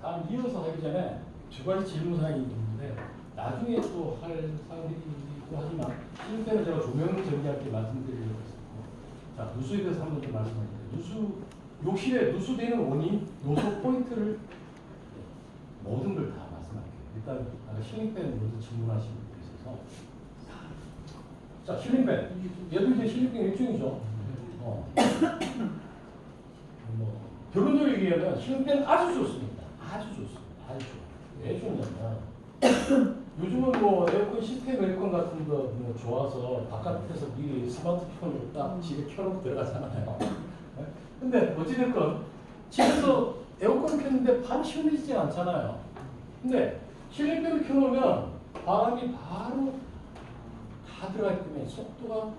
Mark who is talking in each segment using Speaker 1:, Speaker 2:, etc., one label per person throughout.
Speaker 1: 다음 이어서 하기 전에 두 가지 질문 사항이 있는데 나중에 또 할 사항이기도 하지만 실패는 제가 조명을 정리할 때 말씀드리려고 했었고, 자 누수에 대해서 한번 더 말씀드릴게요. 누수 욕실에 누수되는 원인, 요소 포인트를 모든 걸 다 말씀할게요. 일단 실링팬 먼저 질문하신 분이 있어서, 자 실링팬 얘도 이제 실링팬 일종이죠. 뭐 결론적으로 얘기하면 실링팬 아주 좋습니다. 아주 좋습니다. 아주 좋아요. 왜 좋냐면 요즘은 뭐 에어컨 시스템 에어컨 같은 거 뭐 좋아서 바깥에서 미리 스마트폰으로 딱 집에 켜놓고 들어가잖아요. 근데 어찌됐건 집에서 에어컨 켰는데 바로 시원해지지 않잖아요. 근데 실링팬을 켜놓으면 바람이 바로 다 들어가기 때문에 속도가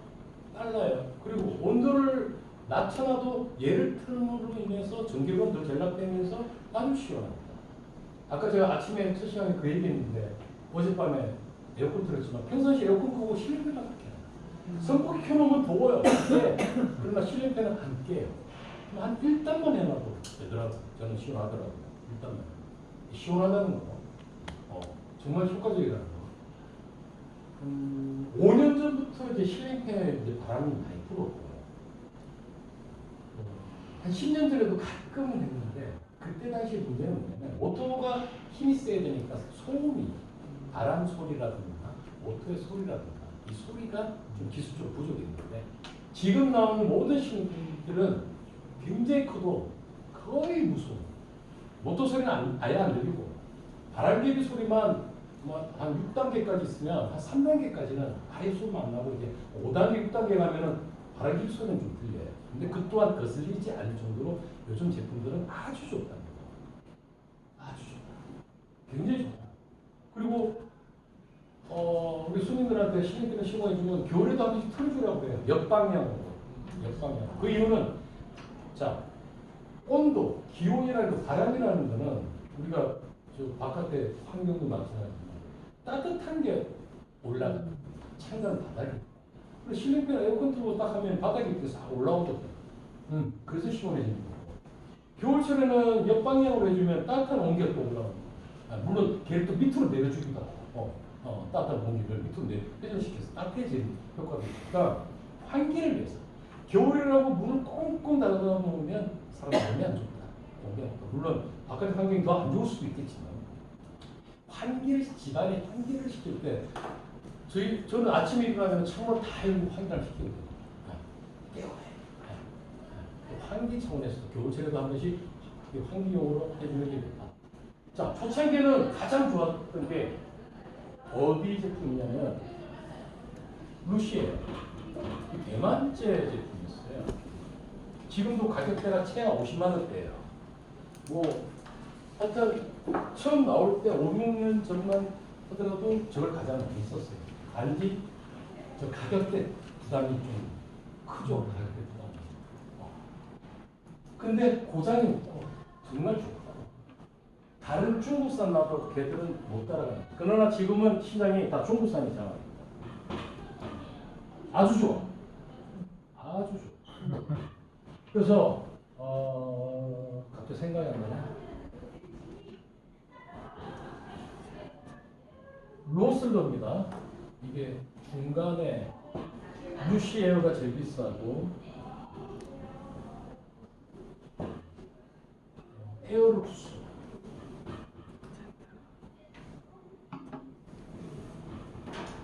Speaker 1: 빨라요. 그리고 온도를 낮춰놔도 얘를 틀음으로 인해서 전기가 더 전락되면서 아주 시원합니다. 아까 제가 아침에 첫 시간에 그 얘기했는데 어젯밤에 에어컨 틀었지만 평상시 에어컨 끄고 실링팬을 안 켜요. 선풍기 켜놓으면 더워요. 네. 그러나 실링팬은 안 깨요. 한 1단만 해놔도 되더라고요. 저는 시원하더라고요. 1단만. 시원하다는 거 정말 효과적이라는 거. 5년 전부터 이제 실링팬에 이제 바람이 많이 불었고 한 10년 전에도 가끔은 했는데 그때 당시 문제는 뭐냐면 오토가 힘이 세야 되니까 소음이 바람 소리라든가 오토의 소리라든가 이 소리가 좀 기술적으로 부족이 있는데 지금 나오는 모든 실링팬들은 굉장히 커도 거의 무서워. 모터 소리는 아예 안 들리고 바람개비 소리만 뭐 한 6단계까지 있으면 한 3단계까지는 아예 소음 안 나고 이제 5단계, 6단계 가면은 바람개비 소리는 좀 들려요. 근데 그 또한 거슬리지 않을 정도로 요즘 제품들은 아주 좋답니다. 아주 좋다. 굉장히 좋다. 그리고 우리 손님들한테 실링팬을 시공해주면 겨울에도 한 번씩 틀어주라고 해요. 역방향으로. 역방향. 그 이유는 자 온도, 기온이라는 그 바람이라는 거는 우리가 저 바깥에 환경도 마찬가지지만 따뜻한 게 올라가. 찬간 바닥이. 그리고 실링팬 에어컨 틀고 딱 하면 바닥이 이렇게 싹 올라오거든. 그래서 시원해지는 거고. 겨울철에는 역방향으로 해주면 따뜻한 온기가 또 올라옵니다. 물론 걔를 또 밑으로 내려주기도 하고, 따뜻한 공기를 밑으로 회전시켜서 따뜻해지는 효과가 있으니까 환기를 위해서. 겨울이라고 문을 꽁꽁 닫아 놓으면 사람이 몸이 안 좋다. 몸이 안 좋다. 물론 바깥의 환경이 더 안 좋을 수도 있겠지만 집안에 환기를 시킬 때 저는 아침에 일어나면 창문을 다 열고 환기를 시키거든요. 깨워야 해. 환기 차원에서도 겨울철에도 한 번씩 환기용으로 해주는 게 좋다. 자, 초창기에는 가장 좋았던 게 어디 제품이냐면 루시예요. 대만제 제품이었어요. 지금도 가격대가 최하 50만 원대예요. 뭐 하여튼 처음 나올 때 5, 6년 전만 하더라도 저걸 가장 많이 썼어요. 단지 저 가격대 부담이 좀 크죠. 가격대 부담이. 근데 고장이 없고 정말 좋고 다른 중국산 나도 걔들은 못 따라가요. 그러나 지금은 시장이 다 중국산이잖아요. 아주 좋아. 아주 좋아. 그래서 갑자기 생각이 안 나네. 로슬러입니다. 이게 중간에 루시에어가 제일 비싸고 에어룩스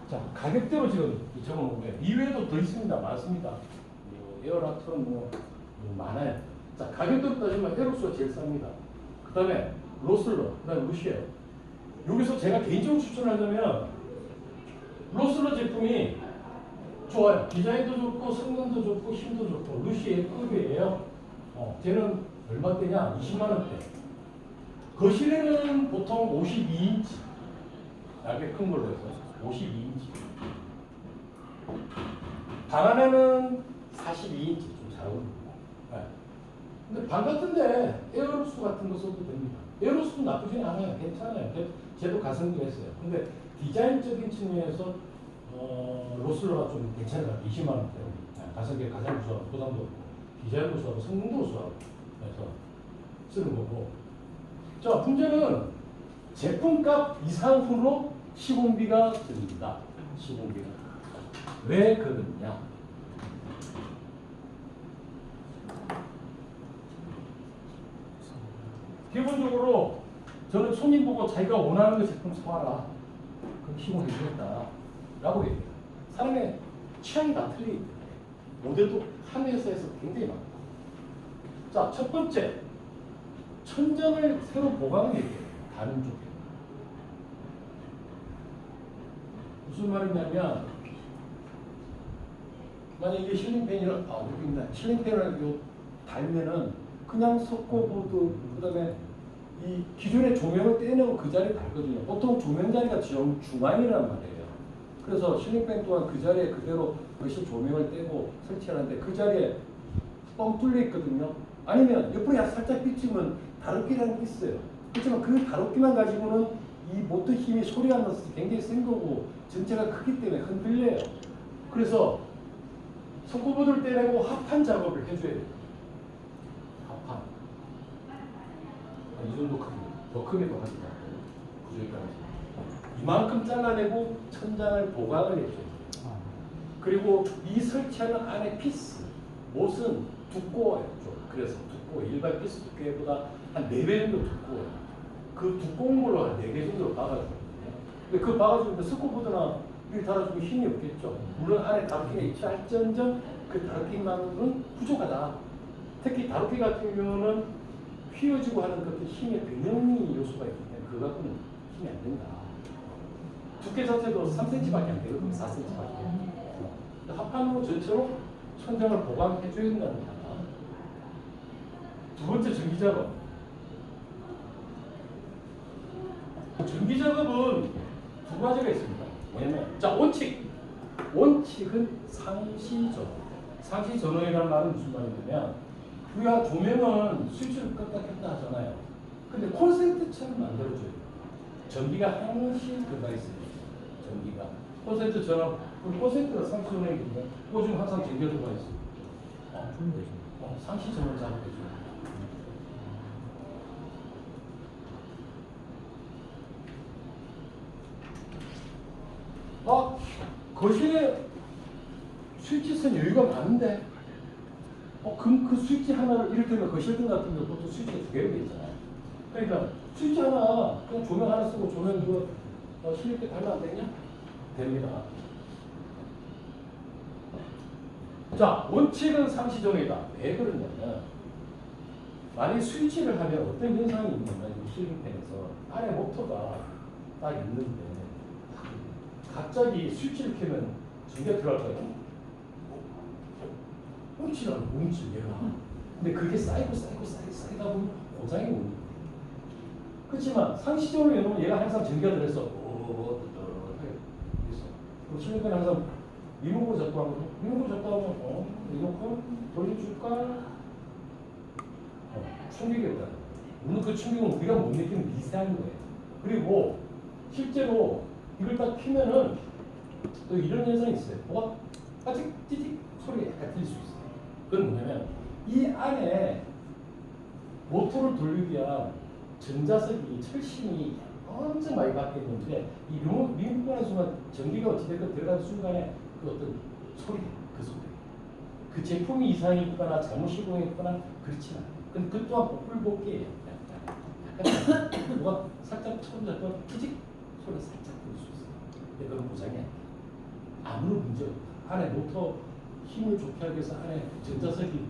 Speaker 1: 자 가격대로 지금 적어놓은 거예요. 이외에도 더 있습니다. 많습니다. 뭐 에어라트는 뭐 많아요. 자 가격대로 따지면 에어룩스가 제일 쌉니다. 그 다음에 로슬러, 그 다음에 루시에어. 여기서 제가 개인적으로 추천하자면 로슬러 제품이 좋아요. 디자인도 좋고 성능도 좋고 힘도 좋고 루시에어급이에요. 쟤는 얼마대냐? 20만 원대. 거실에는 보통 52인치. 얇게 큰 걸로 해서 52인치. 방 안에는 42인치 좀 잘 어울립니다. 네. 근데 방 같은데 에어로스 같은 거 써도 됩니다. 에어로스도 나쁘진 않아요. 괜찮아요. 쟤도 가성비 했어요. 근데 디자인적인 측면에서 로슬러가 좀 괜찮아요. 20만 원대. 가성비가 가장 우수하고 부담도 없고 디자인도 우수하고 성능도 우수하고 그래서 쓰는 거고 자, 문제는 제품값 이상으로 시공비가 듭니다. 시공비가. 왜 그러냐? 기본적으로 저는 손님 보고 자기가 원하는 그 제품 사와라. 그럼 시공해주겠다. 라고 얘기해요. 사람의 취향이 다 틀리기 때문에. 모델도 한 회사에서 굉장히 많다. 자, 첫 번째. 천장을 새로 보강을 얘기해요. 다른 쪽에. 무슨 말이냐면, 만약에 이게 실링팬이라, 여기입니다. 실링팬을 요 달면은 그냥 석고보드, 그 다음에 이 기존의 조명을 떼내고 그 자리에 달거든요. 보통 조명 자리가 중앙이란 말이에요. 그래서 실링팬 또한 그 자리에 그대로 거실 조명을 떼고 설치하는데 그 자리에 뻥 뚫려 있거든요. 아니면 옆으로 살짝 비치면 다루기라는 게 있어요. 그렇지만 그 다루기만 가지고는 이 모터 힘이 소리가 나서 굉장히 센 거고 전체가 크기 때문에 흔들려요. 그래서 석고보드를 떼내고 합판 작업을 해줘야 돼요. 합판. 이 정도 크기. 더 크게도 하지 말고 부족하지. 이만큼 잘라내고 천장을 보강을 해줘요. 그리고 이 설치하는 안에 피스, 못은 두꺼워요. 좀. 그래서 두꺼워. 일반 피스 두께보다 한 4배 정도 두꺼워요. 그 두꺼운 걸로 한 4개 정도로 박아주거든요. 근데 그 박아주는데 스코보드나 이렇게 달아주면 힘이 없겠죠. 물론 안에 다루기가 있할지언정 그 다루기만은 부족하다. 특히 다루기 같은 경우는 휘어지고 하는 그 힘의 변형이 요소가 있기 때문에 그거 갖고는 힘이 안 된다. 두께 자체도 3cm밖에 안 되거든요. 4cm밖에. 합판으로 전체로 천장을 보강해줘야 된다는 거야. 두 번째 전기작업. 전기작업은 두 가지가 있습니다. 뭐냐면, 자, 원칙은 상시전원. 상시전원이라는 말은 무슨 말이냐면, 우리가 조명은 스위치를 껐다 켰다 하잖아요. 근데 콘센트처럼 만들어줘요. 전기가 항시 들어가 있어요. 전기가. 콘센트처럼, 콘센트가 상시전원이거든요. 그거 지금 항상 전기가 들어가 있어요.
Speaker 2: 그럼 되죠.
Speaker 1: 상시전원 작업해줘요. 거실에 스위치선 여유가 많은데, 그럼 그 스위치 하나를, 이를테면 거실등 같은 거 보통 스위치가 2개로 돼 있잖아요. 그러니까 스위치 하나, 그냥 조명 하나 쓰고 조명 이거 실릴 때 달면 안 되냐? 됩니다. 자, 원칙은 상시전이다. 왜 그러냐면, 만약 스위치를 하면 어떤 현상이 있냐면, 실링팬에서 안에 모터가 딱 있는데, 갑자기 스위치를 켜면 전기가 들어갈까요? 뭉칠 얘가. 근데 그게 쌓이다 보면 고장이 오는 거예요. 그렇지만 상시적으로 해놓으면 얘가 항상 전기가 들어서 그래서 실링팬 항상 리모컨 작동하거든요. 리모컨 작동하면 리모컨 돌려줄까? 충격이 없다. 물론 그 충격은 우리가 못 느끼는 미세한 거예요. 그리고 실제로 이걸 딱 키면은 또 이런 현상이 있어요. 뭐가 아직 찌직 소리가 약간 들릴 수 있어요. 그건 뭐냐면 이 안에 모터를 돌리기 위한 전자석이 철심이 엄청 많이 박혀 있는데 이 리모컨하는 순간 전기가 어찌됐든 들어가는 순간에 그 어떤 소리, 그 소리. 그 제품이 이상이 있거나 잘못 시공했거나 그렇진 않아요. 근데 그 또한 복불복이에요. 약간 뭐가 살짝 처음 잡고 찌직 소리가 살짝 들릴 수 있어요. 근데 그건 고장이 아니에요. 아무런 문제 없다. 안에 모터 힘을 좋게 하기 위해서 안에 전자석이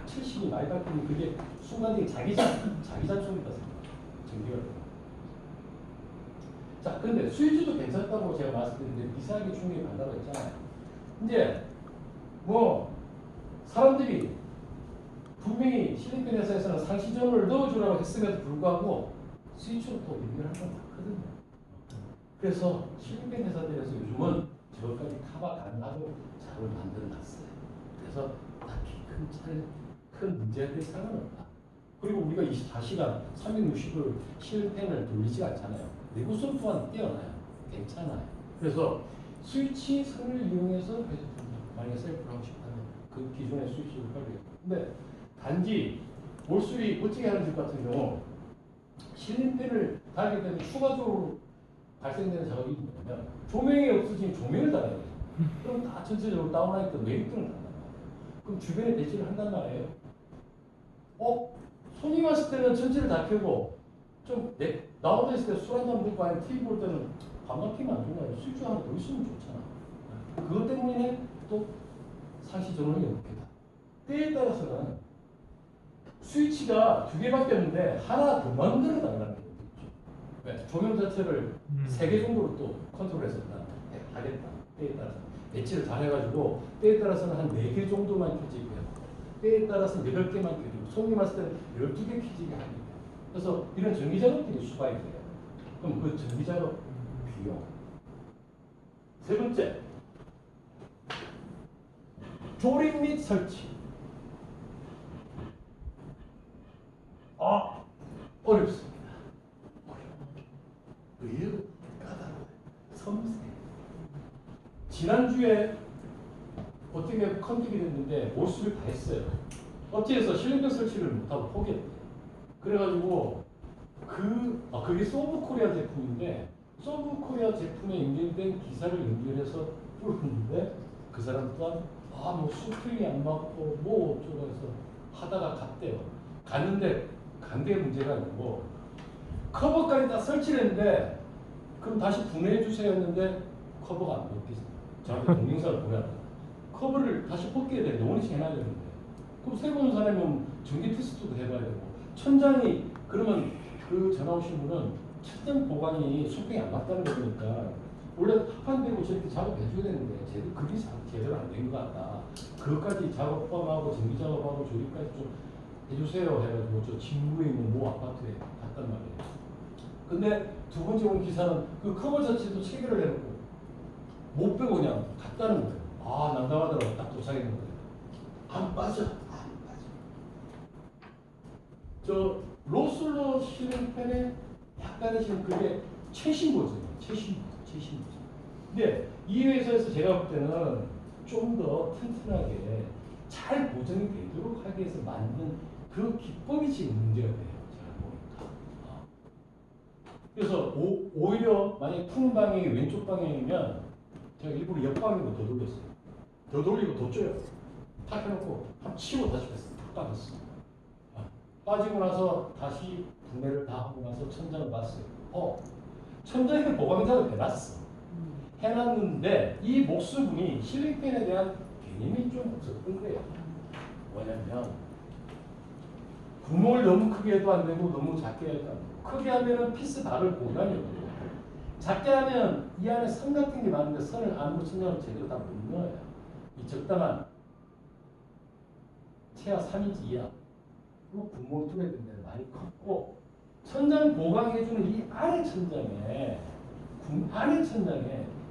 Speaker 1: 철심이 많이 박히면 그게 순간적인 자기장 소리가 전기가 들어요. 자, 근데 스위치도 괜찮다고 제가 말씀드렸는데 미세하게 충격이 간다고 했잖아요. 이제 뭐 사람들이 분명히 실링팬 회사에서는 상시전원을 넣어주라고 했음에도 불구하고 스위치로 또 연결할 건 많거든요. 그래서 실링팬 회사들에서 요즘은 저것까지 커버 가능하고 작업을 만들어놨어요. 그래서 딱히 큰 문제가 될 상황은 없다. 그리고 우리가 24시간 360을 실링팬을 돌리지 않잖아요. 내구성 또한 뛰어나요. 괜찮아요. 그래서 스위치 선을 이용해서 해도 됩니다. 만약에 셀프를 하고 싶다면 그 기존의 스위치를 활용해요. 근데 단지 몰수리 멋지게 하는 집 같은 경우 실린팬을 달게 되면 추가적으로 발생되는 작업이 뭐냐면 조명이 없어지면 조명을 달아야 돼요. 그럼 다 전체적으로 다운라이트 메리트를 한단 말이에요. 그럼 주변에 배치를 한단 말이에요. 손님 왔을 때는 전체를 다 켜고 좀 나오다 있을 때 술 한잔 먹고 아니면 TV 볼 때는 반갑히면 안 좋나요? 스위치 하나 더 있으면 좋잖아. 그것 때문에 또 상시 전원이 없겠다. 때에 따라서는 스위치가 2개밖에 없는데 하나 더 만들어 달라는 것도 있죠. 왜? 조명 자체를 3개 정도로 또 컨트롤해서 하겠다. 때에 따라서 배치를 잘 해가지고 때에 따라서는 한 4개 정도만 켜지고요. 때에 따라서 8개만 켜지고 손님 왔을 때는 12개 켜지게 합니다. 그래서 이런 전기 작업들이 수반이 돼요. 그럼 그 전기 작업 비용. 세 번째, 조립 및 설치. 어렵습니다. 의외로 까다로워요. 섬세해요. 지난주에 어떻게 컨택이 됐는데 몰수를 다 했어요. 업체에서 실링팬 설치를 못하고 포기했대요. 그래가지고 그게 소브코리아 제품인데 소브코리아 제품에 연결된 기사를 연결해서 뚫었는데 그 사람 또한 뭐 수평이 안 맞고 뭐 어쩌고 해서 하다가 갔대요. 갔는데 간대 문제가 아니고 커버까지 다 설치를 했는데 그럼 다시 분해해 주세요 했는데 커버가 안 벗겼어요. 저한테 동영상을 보내왔다. 커버를 다시 벗겨야 되는데 원위치 해놔야 되는데 그럼 새로운 사람은 전기 테스트도 해봐야 되고 천장이 그러면 그 전화 오신 분은 천장 보강이 수평이 안 맞다는 거니까 원래 합판되고 저렇게 작업해줘야 되는데 그게 제대로 안 된 것 같다. 그것까지 작업하고 전기 작업하고 조립까지 좀 해주세요 해가지고 저 친구에 있는 모 아파트에 갔단 말이에요. 근데 두 번째 온 기사는 그 커버 자체도 체결을 해놓고 못 빼고 그냥 갔다는 거예요. 난감하더라고. 딱 도착했는 거예요. 안 빠져. 저 로슬러 실링팬에 약간의 지금 그게 최신 버전이에요. 최신 버전. 근데 이 회사에서 제가 볼 때는 좀 더 튼튼하게 잘 보존이 되도록 하기 위해서 만든 그 기법이 지금 문제가 돼요. 제가 보니까. 그래서 오히려 만약에 푸는 방향이 왼쪽 방향이면 제가 일부러 옆방향으로 더 돌렸어요. 더 돌리고 더 쪼여. 탁 해놓고 한 치고 다시 뺐어요. 탁 빠졌어요. 빠지고 나서 다시 분해를 다 하고 나서 천장을 봤어요. 천장에 보강자를 해놨어. 해놨는데 이 목수분이 실링팬에 대한 개념이 좀 없었던 거예요. 뭐냐면 구멍을 너무 크게 해도 안 되고 너무 작게 해도 안 되고 크게 하면은 피스 박을 공간이 없고 작게 하면 이 안에 선 같은 게 많은데 선을 안으로 천장을 제대로 다 못 넣어요. 이 적당한 최하 3인치 이하 구멍을 뚫어야 되는데 많이 컸고 천장 보강해주는 이 아래 천장에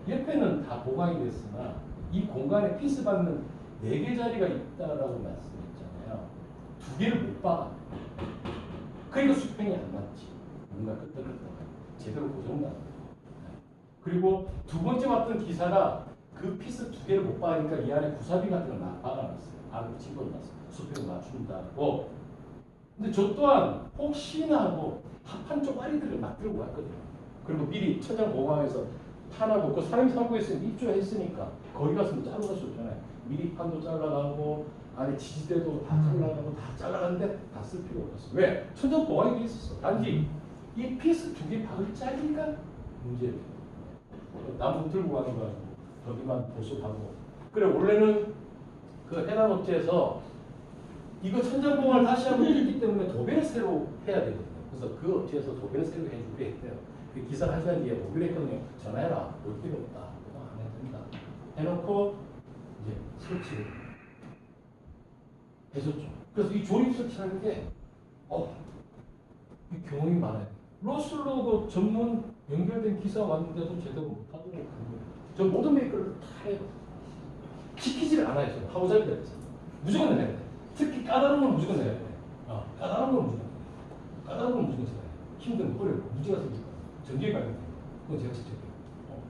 Speaker 1: 옆에는 다 보강이 됐으나 이 공간에 피스 박는 4개 자리가 있다라고 말씀했잖아요. 2개를 못 박아. 그러니까 수평이 안 맞지. 뭔가 끄떡끄떡 제대로 고정도 안 돼. 그리고 두 번째 왔던 기사가 그 피스 2개를 못 박으니까 이 안에 구사비 같은 걸 막 박아놨어요. 안으로 집어넣었어요. 수평을 맞춘다고. 근데 저 또한 혹시나 하고 합판 쪼가리들을 막 들고 왔거든요. 그리고 미리 천장 보강해서 판하고 그 사람 상부에서 입주했으니까 거기 가서 자르갈 수 없잖아요. 미리 판도 잘라가고 안에 지지대도 다 잘라가고 다 잘라갔는데 다 쓸 필요 없었어. 왜? 천장 보강이 돼 있었어. 단지 이 피스 2개 박을 짜기가 문제예요. 나무 들고 가는 거 가지고 거기만 보수하고. 그래 원래는 그 해당 업체에서 이거 천장 보강을 다시 한번 했기 때문에 도배를 새로 해야 되거든요. 그래서 그 업체에서 도배를 새로 해주기로 했대요. 그 기사 한 시간 뒤에 오기로 했거든요. 전화해라. 올 필요 없다. 그거 안 해도 된다. 해놓고 이제 설치를 해줬죠. 그래서 이 조립 설치라는 게 이 경험이 많아요. 로슬로 전문 연결된 기사 왔는데도 제대로 못하고 저 모든 메이커를 다 해요. 지키지를 않아요. 저는 하고자비가 있어요. 무조건 해야 돼. 특히 까다로운 건 무조건 해야 돼. 까다로운 건 무조건. 까다로운 건 무조건 해야 돼. 힘든 어렵고 문제가 생기고 전기에 관련된 그건 제가 직접 해요.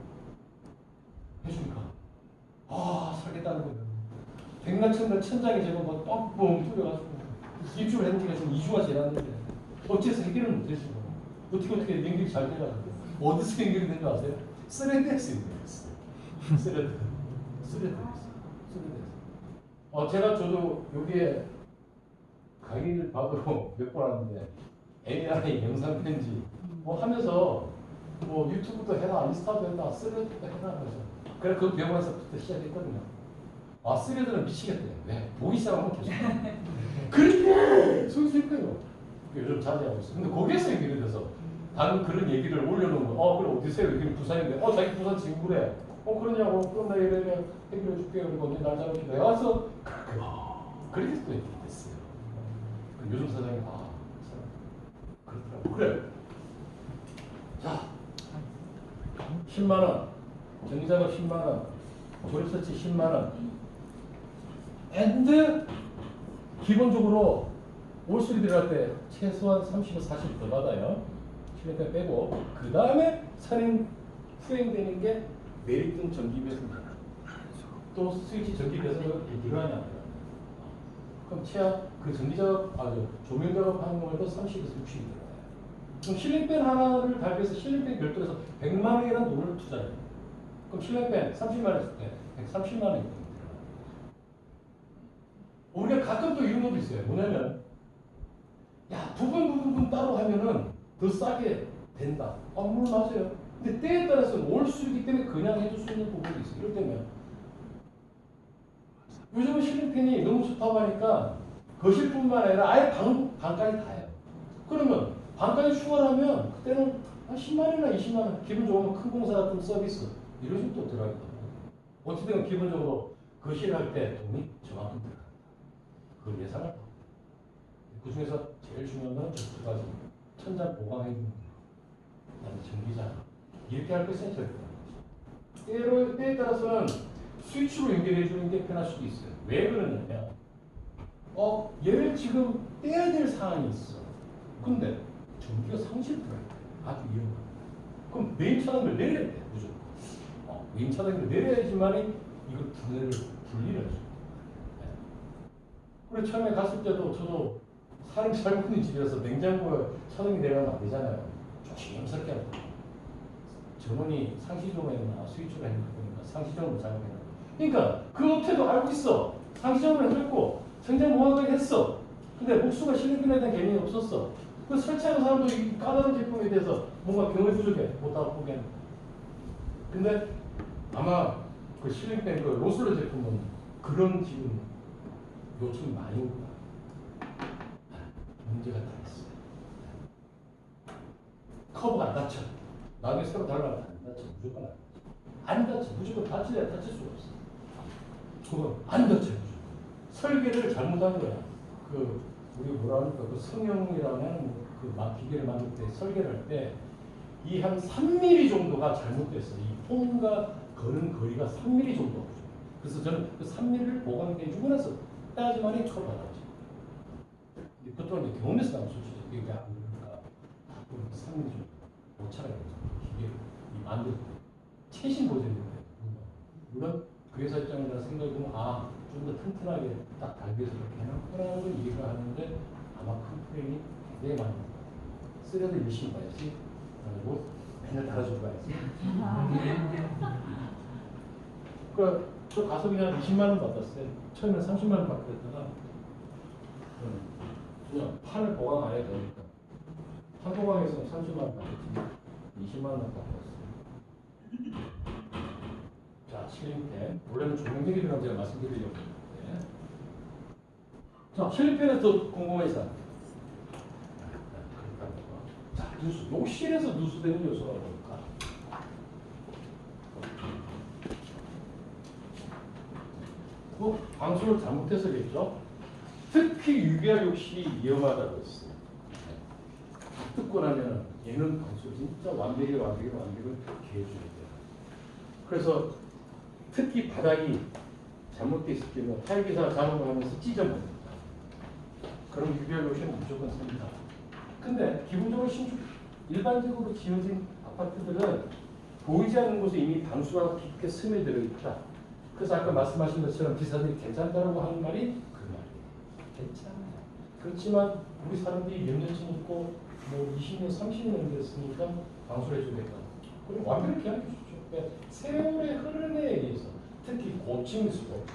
Speaker 1: 해주니까 살겠다는 거예요. 백날천날 천장에 제가 뭐 뻥뻥 뚫려가지고 입주를 했는 지가 지금 2주가 지났는데 어째서 해결을 못 해주고 어떻게 연결이 잘 돼가지고 어디서 연결이 된 줄 아세요? 스레드에서 연결됐어요. 스레드에서. 저도 여기에 강의를 받으러 몇 번 왔는데 AI 영상 편지 뭐 하면서 뭐 유튜브도 해라, 인스타도 해라, 스레드도 해라 그래서 그래 그 병원에서부터 시작했거든요. 스레드는 미치겠대요. 왜? 보기 시작하면 계속. 그렇게 소리니까요. 요즘 자제하고 있어. 근데 거기에서 연결이 돼서 다른 그런 얘기를 올려놓은 거. 그래 어디세요? 여기는 부산인데. 자기 부산 친구래. 그러냐고. 그럼 나 이래면 해결해 줄게. 그리고 언제 날 잡으시다. 와서 그렇게 또 얘기 됐어요. 요즘 사장님 그렇더라고. 그래. 자, 10만 원. 전기작업 10만 원. 조립서치 10만 원. and 기본적으로 올수리 들어갈 때 최소한 30에서 40 더 받아요. 실내가 빼고 그 다음에 수행되는 게 매립등 전기 배선입니다. 또 스위치 전기 배선은 얘기가 하냐. 그럼 최하 그 전기작업 조명 작업하는 경우에도 30에서 60이 들어가요. 그럼 실링팬 하나를 달기해서 실링팬 별도에서 100만 원이라는 돈을 투자해요. 그럼 실링팬 30만 원 했을 때 130만 원이 들어가요. 우리가 가끔 또 이런 것도 있어요. 뭐냐면 부분 따로 하면은 더 싸게 된다. 물론 맞아요. 근데 때에 따라서는 올 수 있기 때문에 그냥 해줄 수 있는 부분이 있어요. 이럴 때면 요즘은 실링팬이 너무 좋다고 하니까 거실뿐만 아니라 아예 방까지 다 해요. 그러면 방까지 추가를 하면 그때는 한 10만 원이나 20만 원 기분 좋으면 큰 공사 같은 서비스 이런 식으로 또 들어가기도 하고 어쨌든 기본적으로 거실할 때 돈이 저만큼 들어간다. 그 예상을 하고 그 중에서 제일 중요한 건 두 가지. 천장 보강해주는 거. 그다음에 전기장. 이렇게 할 때 센서를 들어가는 거죠. 때에 따라서는 스위치로 연결해주는 게 편할 수도 있어요. 왜 그러냐면 얘를 지금 떼야 될 상황이 있어. 근데 전기가 상실돼요. 아주 위험합니다. 그럼 메인 차단을 내려야 돼. 무조건. 메인 차단을 내려야지만이 이걸 분해를 분리를 해줘. 그래 처음에 갔을 때도 저도 사람이 살고 있는 집이라서 냉장고에 차단이 내려가면 안 되잖아요. 조심스럽게 하고. 전원이 상시종에나 스위치로 해놓고 보니까 상시종으로 작업해놔. 그러니까 그 업체도 알고 있어. 상시종으로 해줬고 생산 보강까지 했어. 근데 목수가 실리콘에 대한 개념이 없었어. 그 설치하는 사람도 이 까다로운 제품에 대해서 뭔가 경험이 부족해. 못하고 보기에는. 근데 아마 그 실링팬 그 로슬러 제품은 그런 지금 요청이 많이 오고 문제가 다 있어요. 커브가 안 닫혀. 나중에 새로 달라면 안 닫혀. 무조건 안 닫혀. 무조건 닫힐 수가 없어. 그거 안 닫혀. 설계를 잘못한 거야. 우리 뭐라 하니까 그 성형이라는 기계를 만들 때 설계를 할 때 이 한 3mm 정도가 잘못됐어. 이 폼과 거는 거리가 3mm 정도. 그래서 저는 그 3mm를 보강해주고 나서 따지만이 커버가 나오죠. 보통 이제 경험에서 나온 수치죠. 이게 안 그러니까 3mm 정도 오차가 있죠. 기계를 만들 때 최신 버전인데 물론 그 회사 입장에서 생각해보면 좀 더 튼튼하게 딱 달비해서 이렇게 해놨구나라는 걸 이해가 하는데 아마 컴플레인이 굉장히 많이 옵니다. 쓰려도 열심히 봐야지. 그리고 맨날 달아주고 봐야지. 그러니까 저 가서 그냥 20만 원 받았어요. 처음에는 30만 원 받고 했다가 그냥 판을 보강 안 해도 되니까 판 보강해서 30만 원 받았지만 20만 원 받고 왔어요. 자, 실링팬. 원래는 조명색이 들어가면 제가 말씀드리려고 했는데. 자, 실링팬에서 궁금한 이상. 자, 누수. 욕실에서 누수되는 요소가 뭘까? 방수를 잘못해서겠죠? 특히 유비알 욕실이 위험하다고 했어요. 듣고 나면 얘는 방수 진짜 완벽을 기해줘야 돼요. 그래서 특히 바닥이 잘못되어 있을 경우 타일기사가 작업을 하면서 찢어버립니다. 그럼 유비알 욕실은 무조건 씁니다. 근데 기본적으로 일반적으로 지어진 아파트들은 보이지 않는 곳에 이미 방수가 깊게 스며들어 있다. 그래서 아까 말씀하신 것처럼 기사들이 괜찮다라고 하는 말이 그 말이에요. 괜찮아요. 그렇지만 우리 사람들이 몇 년쯤 있고 뭐 20년, 30년 됐으니까 방수를 해주겠다. 그럼 완벽히 기억해 주십시오. 그러니까 세월의 흐름에 의해서 특히 고층일수록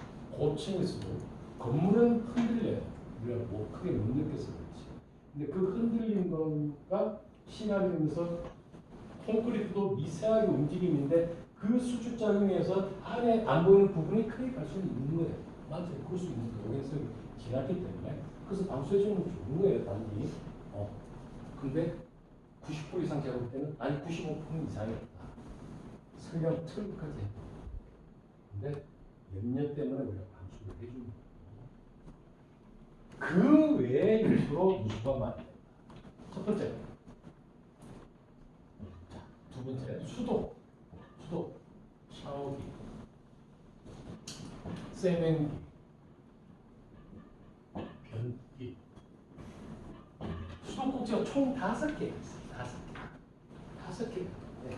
Speaker 1: 건물은 흔들려요. 우리가 뭐 크게 못 느껴서 그렇지. 근데 그 흔들린 거가 시간이 흐르면서 콘크리트도 미세하게 움직임인데 그 수축작용에서 안에 안 보이는 부분이 크게 갈 수는 있는 거예요. 맞아요. 그럴 수 있는 거예요. 오행성이 지났기 때문에. 그래서 방수해주는 건 좋은 거예요. 단지. 근데 90% 이상 제가 볼 때는 아니 95% 이상이었다. 설령 철까지 했다. 근데 염려 때문에 우리가 방수를 해주는 거예요. 그 외의 요소로 누수가 많이 된다. 첫 번째. 자, 두 번째 수도. 샤워기, 세면기, 변기. 수도꼭지가 총 5개 있어요. 5개. 네.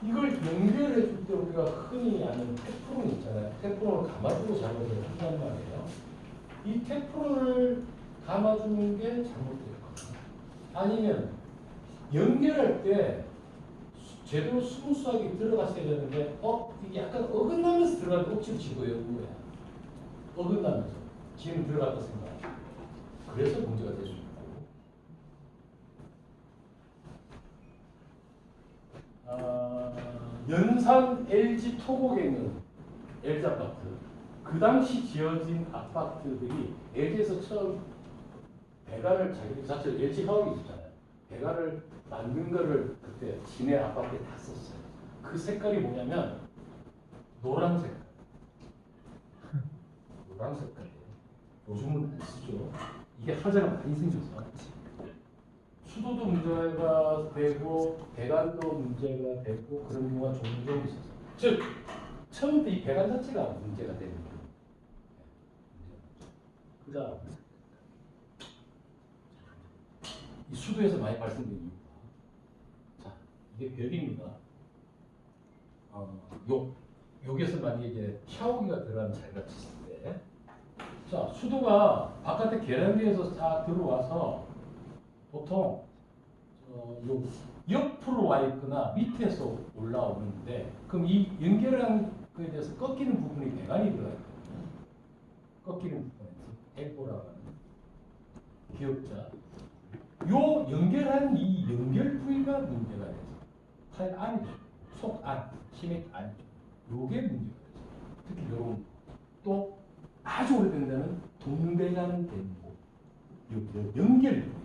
Speaker 1: 이걸 연결해 줄 때 우리가 흔히 아는 테프론 있잖아요. 테프론을 감아주고 작업을 한단 말이에요. 이 테프론을 감아주는 게 잘못되었거든요. 아니면 연결할 때 제대로 스무스하게 들어갔어야 되는데 이게 약간 어긋나면서 들어가는 억지로 집어넣은 거야. 어긋나면서 지금 들어갔다 생각. 그래서 문제가 될 수 있고. 연산 LG 토곡에 있는 LG 아파트. 그 당시 지어진 아파트들이 LG에서 처음 배관을 자기 자체 LG 화학이 있잖아요. 배관을 만든 거를 그때 진해 아파트에 다 썼어요. 그 색깔이 뭐냐면 노란 색깔. 노란 색깔이에요. 요즘은 안 쓰죠. 이게 화재가 많이 생겨서 수도도 문제가 되고 배관도 문제가 되고 그런 경우가 종종 있어서 즉 처음부터 이 배관 자체가 문제가 되는 거예요. 그다음 이 수도에서 많이 발생되는 이유가 자 이게 벽입니다. 여기에서 만약에 이제 샤워기가 들어가는 자리가 있을 때, 자 수도가 바깥에 계량기에서 다 들어와서 보통 요 옆으로 와 있거나 밑에서 올라오는데 그럼 이 연결한 거에 대해서 꺾이는 부분이 배관이 들어가 있거든요. 꺾이는 부분에서 엘보라고 하는 기역자. 요 연결한 이 연결 부위가 문제가 돼서 팔 안쪽, 속 안, 심액 안쪽 요게 문제가 되죠. 특히 요런 또 아주 오래된 데는 동배관 된 곳, 요 연결 부위.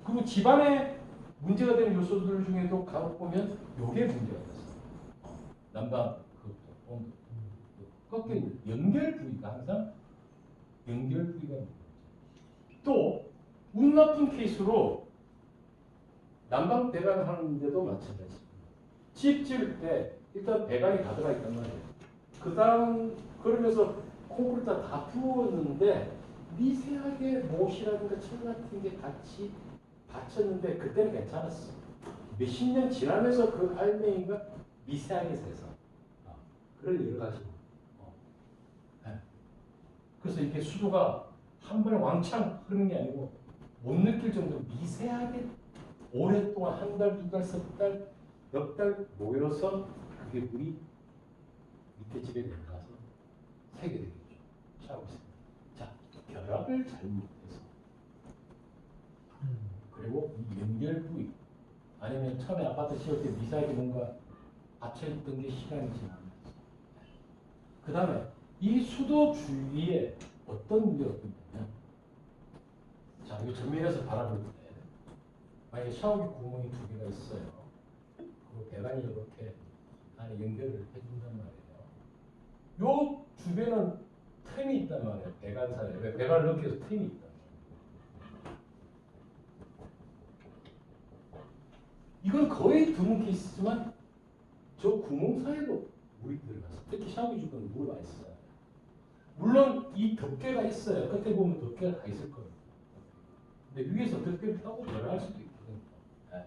Speaker 1: 그리고 집안에 문제가 되는 요소들 중에도 간혹 보면 요게 문제가 됐어요. 난방, 온도, 꺾여 있는 연결 부위가 항상 연결 부위가 또 운 나쁜 케이스로 난방 배관을 하는데도 마찬가지입니다. 집 지을 때 일단 배관이 다 들어가 있단 말이에요. 그 다음 그러면서 콘크리트 다 부었는데 미세하게 못이라든가 철 같은 게 같이 받쳤는데 그때는 괜찮았어. 몇십 년 지나면서 그 알맹이가 미세하게 새서 그런 여러 가지. 네. 그래서 이렇게 수도가 한 번에 왕창 흐르는 게 아니고 못 느낄 정도로 미세하게 오랫동안 한 달, 두 달, 석 달, 몇 달 모여서 그게 물이 밑에 집에 내려가서 새게 되겠죠. 샤워 있습니다. 자, 결합을 잘못해서 그리고 이 연결 부위 아니면 처음에 아파트 지을 때 미세하게 뭔가 받쳐있던 게 시간이 지나면서 그 다음에 이 수도 주위에 어떤 문제가 있냐면 자, 이거 정면에서 바라볼 때 만약에 샤워기 구멍이 2개가 있어요. 그리고 배관이 이렇게 안에 연결을 해준단 말이에요. 요 주변은 틈이 있단 말이에요. 배관 사이에. 왜 배관을 넣기 위해서 틈이 있단 말이에요. 이건 거의 드문 케이스지만 저 구멍 사이로 물이 들어가서 특히 샤워기 주변은 물이 많이 쓰잖아요. 물론 이 덮개가 있어요. 끝에 보면 덮개가 다 있을 거예요. 근데 위에서 덮개를 타고 들어갈 수도 있거든요. 네.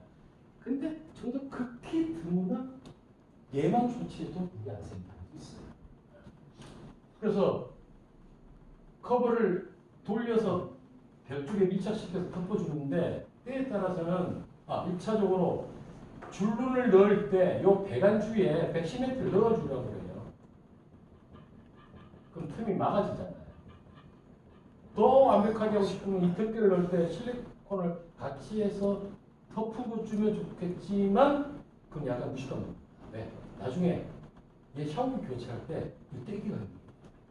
Speaker 1: 근데 저도 극히 드무나 예방 조치에도 물이 안 생기는 게 있어요. 그래서 커버를 돌려서 벽 쪽에 밀착시켜서 덮어주는데 때에 따라서는 1차적으로 줄눈을 넣을 때 요 배관 주위에 110m를 넣어주라고 해요. 그럼 틈이 막아지잖아요. 더 완벽하게 하고 싶으면 이 덮개를 넣을 때 실리콘을 같이 해서 덮고 주면 좋겠지만 그건 약간 무식한 겁니다. 왜? 나중에 얘 샤워 교체할 때 이 떼기가 있는 거예요.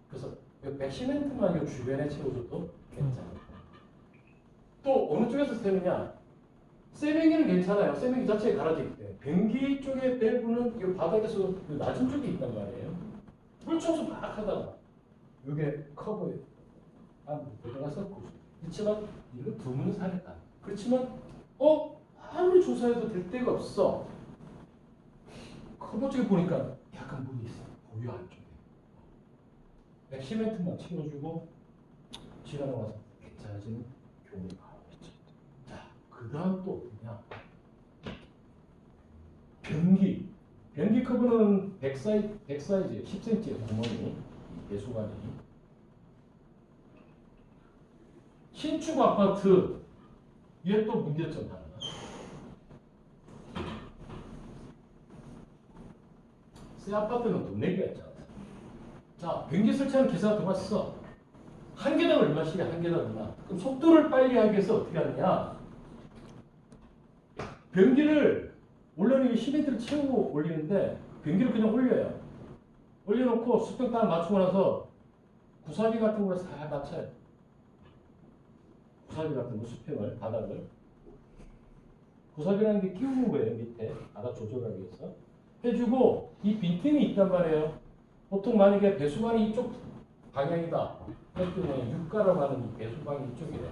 Speaker 1: 그래서 110m만 이 주변에 채워줘도 괜찮아요. 또 어느 쪽에서 세느냐? 쇠뱅이는 괜찮아요. 쇠뱅이 자체에 갈아질 때. 변기 쪽의 밸브는 이 바닥에서 낮은 쪽에 있단 말이에요. 물 청소 막 하다가 이게 커버에 안으로 들어가서 그렇지만 이거 드문 사례다. 그렇지만 아무리 조사해도 될 데가 없어. 커버 쪽에 보니까 약간 물이 있어. 보유 안쪽에. 시멘트만 채워주고 지나고 와서 괜찮아지는 경우가 있죠. 자, 그 다음 또 어떠냐? 변기 커버는 100사이즈, 10cm의 구멍이 이 배수관이. 신축 아파트 얘 또 문제점 하나. 새 아파트는 돈 내기가 있잖아. 자, 변기 설치하는 기사가 들어왔어. 한 개당 얼마씩이야? 한 개당 얼마? 그럼 속도를 빨리 하기 위해서 어떻게 하느냐? 변기를 원래는 시멘트를 채우고 올리는데 변기를 그냥 올려요. 올려놓고 수평 딱 맞추고 나서 구사비 같은 걸 잘 맞춰요. 구사비 같은 거 수평을 바닥을 구사비라는 게 끼우는 거예요. 밑에 바닥 조절하기 위해서 해주고 이 빈틈이 있단 말이에요. 보통 만약에 배수관이 이쪽 방향이다 했더니 육가라고 하는 이 배수관이 이쪽이래.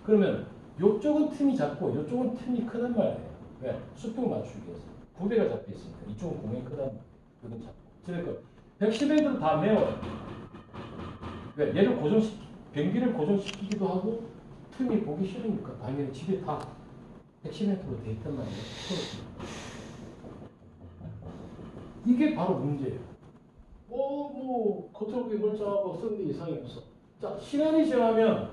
Speaker 1: 그러면 이쪽은 틈이 작고 이쪽은 틈이 크단 말이에요. 왜? 수평 맞추기 위해서 구배가 잡혀 있으니까 이쪽은 공간이 크단 말이에요. 여긴 작고. 그러니까 110m를 다 메워요. 왜? 얘를 변기를 고정시키기도 하고 틈이 보기 싫으니까 당연히 집에 다 110m로 돼 있단 말이에요. 이게 바로 문제예요. 겉으로 이걸 짜고 쓰는데 이상이 없어. 자, 시간이 지나면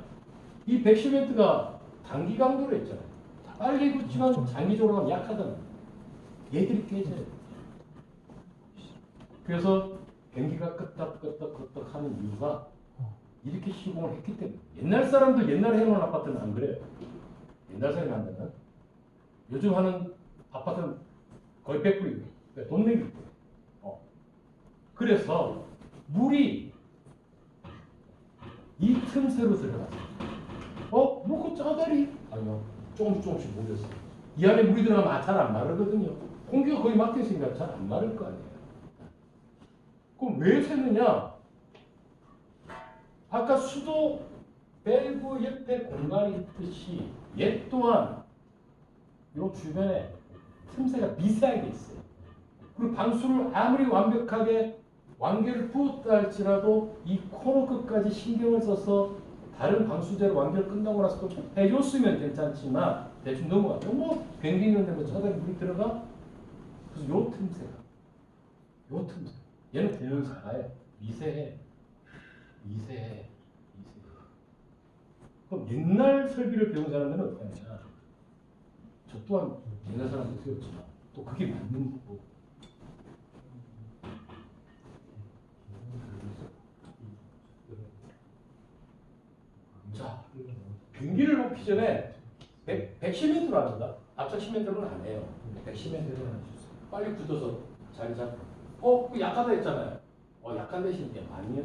Speaker 1: 이 110m가 단기 강도로 있잖아요. 빨리 붙지만 장기적으로 하면 약하다는 얘들이 깨져요. 그래서 변기가 끄떡끄떡 하는 이유가 이렇게 시공을 했기 때문에. 옛날 사람들 옛날에 해놓은 아파트는 안 그래요. 옛날 사람이 안 되는. 요즘 하는 아파트는 거의 100%예요. 돈 내기 때문에. 그래서 물이 이 틈새로 들어갔어요. 그 짜다리? 아니요. 조금씩 몰렸어요. 이 안에 물이 들어가면 잘 안 마르거든요. 공기가 거의 막혀 있으니까 잘 안 마를 거 아니에요. 그럼 왜 새느냐? 아까 수도 밸브 옆에 공간이 있듯이 얘 또한 이 주변에 틈새가 미세하게 있어요. 그리고 방수를 아무리 완벽하게 완결을 부었다 할지라도 이 코너 끝까지 신경을 써서 다른 방수제로 완결 끝나고 나서 또 해줬으면 괜찮지만 대충 넘어가요. 변기 있는데 뭐 차단에 물이 들어가? 그래서 요 틈새 얘는 구멍이 작아요. 미세해. 그럼 옛날 설비를 배운 사람들은 어떻게 하냐? 저 또한 옛날 사람도 배웠지만 또 그게 맞는 거고. 자, 변기를 놓기 전에 110m로 합니다. 앞차 시멘트로는 안 해요. 110m로 빨리 굳어서 자리 잡고. 그 약하다 했잖아요. 약한 대신 이제 많이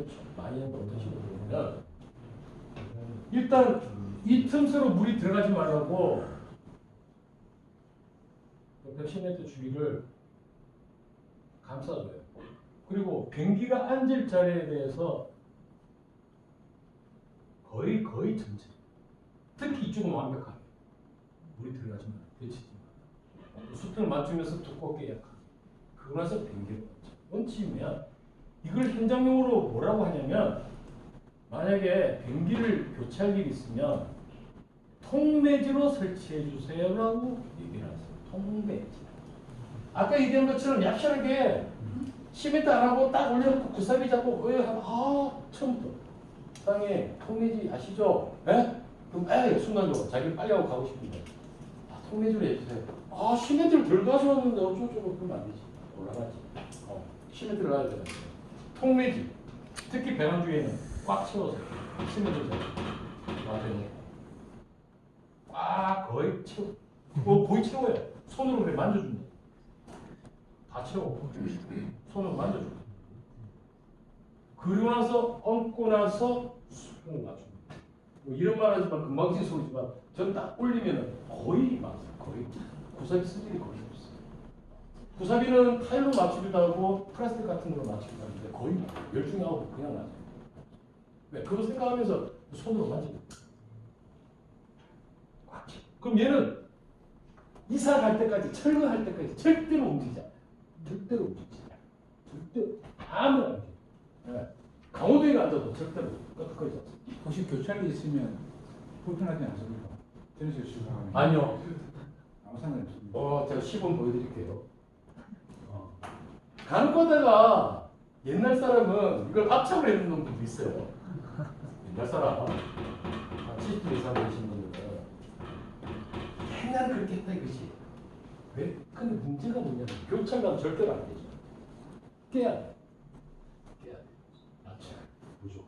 Speaker 1: 한번 어떤 식으로 보면 일단 이 틈새로 물이 들어가지 말라고 110m 주위를 감싸줘요. 그리고 변기가 앉을 자리에 대해서 거의 전체. 특히 이쪽은 완벽하게 물이 들어가지 말아요. 데치지 말아요. 수평을 맞추면서 두껍게 약하게. 그러고 나서 변기를 맞죠. 원칙이면 이걸 현장용으로 뭐라고 하냐면 만약에 변기를 교체할 일이 있으면 통매지로 설치해 주세요라고 얘기를 하세요. 통매지. 아까 얘기한 것처럼 얍실하게 시멘트 안 하고 딱 올려놓고 구사비 잡고 처음부터 땅에 통매지 아시죠? 네? 그럼 순간적으로 자기를 빨리 하고 가고 싶은데 통매질을 해주세요. 시멘트를 덜 가져왔는데 어쩌고 그러면 안 되지. 올라가지. 시멘트를 가야 되는데 통매질, 특히 배관주에는 꽉 채워서 시멘트를 놔둬요. 거의 채워. 거의 채워요. 손으로 그래 만져준다. 다 채워. 손으로 만져줘. 그리고 나서 얹고 나서 수평을 맞춥니다. 이런 말 하지만 금방 지소리지만 전 딱 올리면은 거의 구사비 쓸 일이 거의 없어요. 구사비는 타일로 맞추기도 하고 플라스틱 같은 걸로 맞추기도 하는데 거의 열중히 하고 그냥 맞아요. 왜? 그거 생각하면서 손으로 만지고. 그럼 얘는 이사 갈 때까지, 철거할 때까지 절대로 움직이지 않아요. 절대로 움직이지 않아요. 절대 아무나 움직이지 않아요. 강호동이가 앉아도 절대로 끄떡거리지 않습니다.
Speaker 2: 혹시 교차로 있으면 불편하지 않습니까? 전에서 시작하면.
Speaker 1: 아니요.
Speaker 2: 아무 상관이 없습니다.
Speaker 1: 제가 시범 보여드릴게요. 간과다가 옛날 사람은 이걸 압착을 해놓는 놈들도 있어요. 옛날 사람. 70대 이상 되신 분들은. 옛날에 그렇게 했다 이거지. 왜? 근데 문제가 뭐냐면 교차를 가면 절대로 안 되죠. 깨야 돼. 압착. 무조건.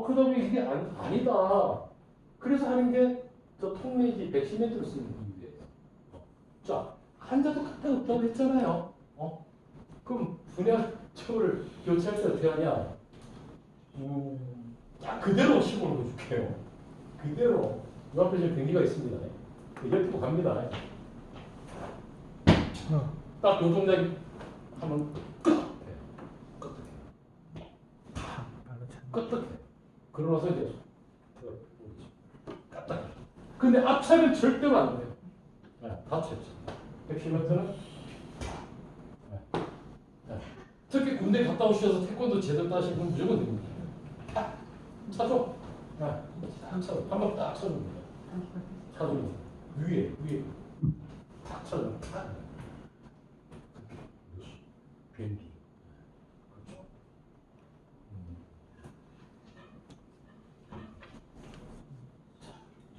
Speaker 1: 그러다 보니 이게 아니다. 그래서 하는 게 저 통매지 110m를 쓰는 이유예요. 자, 한자도 갖다 없다고 했잖아요. 그럼 분야적을 교체할 때 어떻게 하냐? 그대로 시골로 줄게요. 그대로. 이 앞에 지금 변기가 있습니다. 열고 갑니다. 딱 요 동작이 하면 끄떡해. 그러고서 이제 까딱. 근데 압착은 절대로 안 돼요. 다쳤죠. 110m는 특히 군대 갔다 오셔서 태권도 제대로 따신 분 무조건 됩니다. 딱 차줘. 한번 딱 쳐줍니다. 차주면 위에 탁 쳐주면 탁. 변기. 그렇죠.